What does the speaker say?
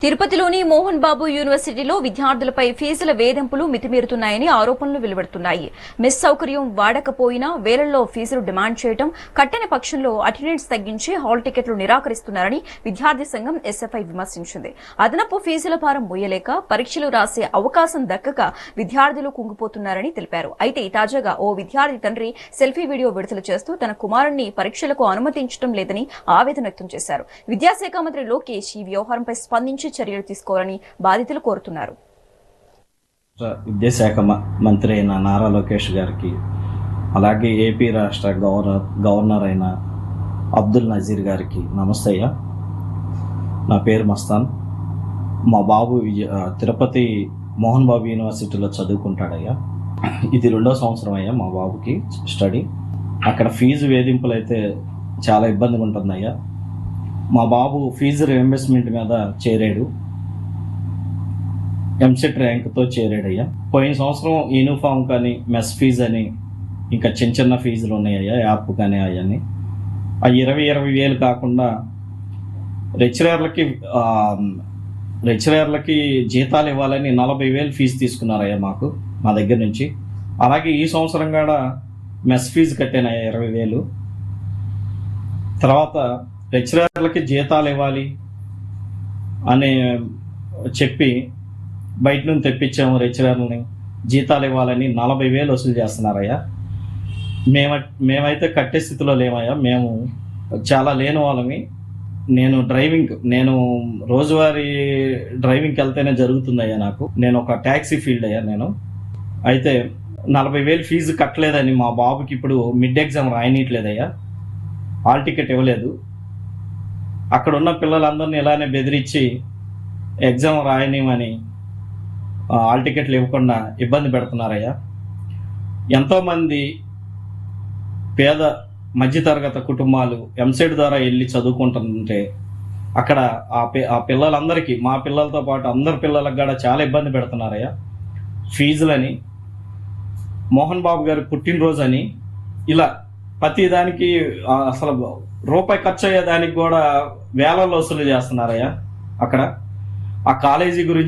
తిరుపతిలోని మోహన్ బాబు యూనివర్సిటీలో విద్యార్థులపై ఫీజుల వేధింపులు మితిమీరుతున్నాయని ఆరోపణలు వెలువడుతున్నాయి. మిస్ సౌకర్యం వాడకపోయినా వేలల్లో ఫీజులు డిమాండ్ చేయడం, కట్టని పక్షంలో అటెండెన్స్ తగ్గించి హాల్ టికెట్లు నిరాకరిస్తున్నారని విద్యార్థి సంఘం ఎస్ఎఫ్ఐ విమర్శించింది. అదనపు ఫీజుల భారం మోయలేక పరీక్షలు రాసే అవకాశం దక్కక విద్యార్థులు కుంగిపోతున్నారని తెలిపారు. అయితే తాజాగా ఓ విద్యార్థి తండ్రి సెల్ఫీ వీడియో విడుదల చేస్తూ తన కుమారుణ్ణి పరీక్షలకు అనుమతించడం లేదని ఆవేదన వ్యక్తం చేశారు. విద్యాశాఖ మంత్రి లోకేష్ ఈ వ్యవహారంపై స్పందించి చర్యలు తీసుకోవాలని బాధితులు కోరుతున్నారు. విద్యాశాఖ మంత్రి అయిన నారా లోకేష్ గారికి, అలాగే ఏపీ రాష్ట్ర గవర్నర్ అయిన అబ్దుల్ నజీర్ గారికి నమస్తే అయ్యా. నా పేరు మస్తాన్. మా బాబు తిరుపతి మోహన్ బాబు యూనివర్సిటీలో చదువుకుంటాడయ్యా. ఇది 2వ సంవత్సరం అయ్యా మా బాబుకి స్టడీ. అక్కడ ఫీజు వేధింపులు అయితే చాలా ఇబ్బందిగా ఉంటుందయ్యా. మా బాబు ఫీజు రియంబర్స్మెంట్ మీద చేరాడు, ఎంసెట్ ర్యాంక్తో చేరాడయ్యా. పోయిన సంవత్సరం యూనిఫామ్ కానీ, మెస్ ఫీజు అని, ఇంకా చిన్న చిన్న ఫీజులు ఉన్నాయ్యా, యాప్ కానీ అవన్నీ. ఆ 20 వేలు కాకుండా లెక్చరర్లకి జీతాలు ఇవ్వాలని 40,000 ఫీజు తీసుకున్నారయ్యా మా దగ్గర నుంచి. అలాగే ఈ సంవత్సరం కూడా మెస్ ఫీజు కట్టానయ్యా 20,000. తర్వాత లెక్చరర్లకి జీతాలు ఇవ్వాలి అని చెప్పి బయట నుంచి తెప్పించాము. లెక్చరర్లని జీతాలు ఇవ్వాలని 40,000 వసూలు చేస్తున్నారయ్యా. మేమైతే కట్టే స్థితిలో లేమయ్యా. మేము చాలా లేని వాళ్ళమి. నేను రోజువారీ డ్రైవింగ్కి వెళ్తేనే జరుగుతుందయ్యా నాకు. నేను ఒక ట్యాక్సీ ఫీల్డ్ అయ్యా నేను. అయితే 40,000 ఫీజు కట్టలేదని మా బాబుకి ఇప్పుడు మిడ్ ఎగ్జామ్ రాయనీయట్లేదయ్యా. హాల్ టికెట్ ఇవ్వలేదు. అక్కడ ఉన్న పిల్లలందరినీ ఇలానే బెదిరించి ఎగ్జామ్ రాయనిమని హాల్ టికెట్లు ఇవ్వకుండా ఇబ్బంది పెడుతున్నారయ్యా. ఎంతోమంది పేద మధ్యతరగతి కుటుంబాలు ఎంసెట్ ద్వారా వెళ్ళి చదువుకుంటుంటే అక్కడ ఆ పిల్లలందరికీ, మా పిల్లలతో పాటు అందరి పిల్లలకు కూడా చాలా ఇబ్బంది పెడుతున్నారయ్యా. ఫీజులని, మోహన్ బాబు గారి పుట్టినరోజు అని, ఇలా ప్రతిదానికి అసలు రూపాయి ఖర్చు అయ్యేదానికి కూడా వేలల్లో వసూలు చేస్తున్నారయ్యా. అక్కడ ఆ కాలేజీ గురించి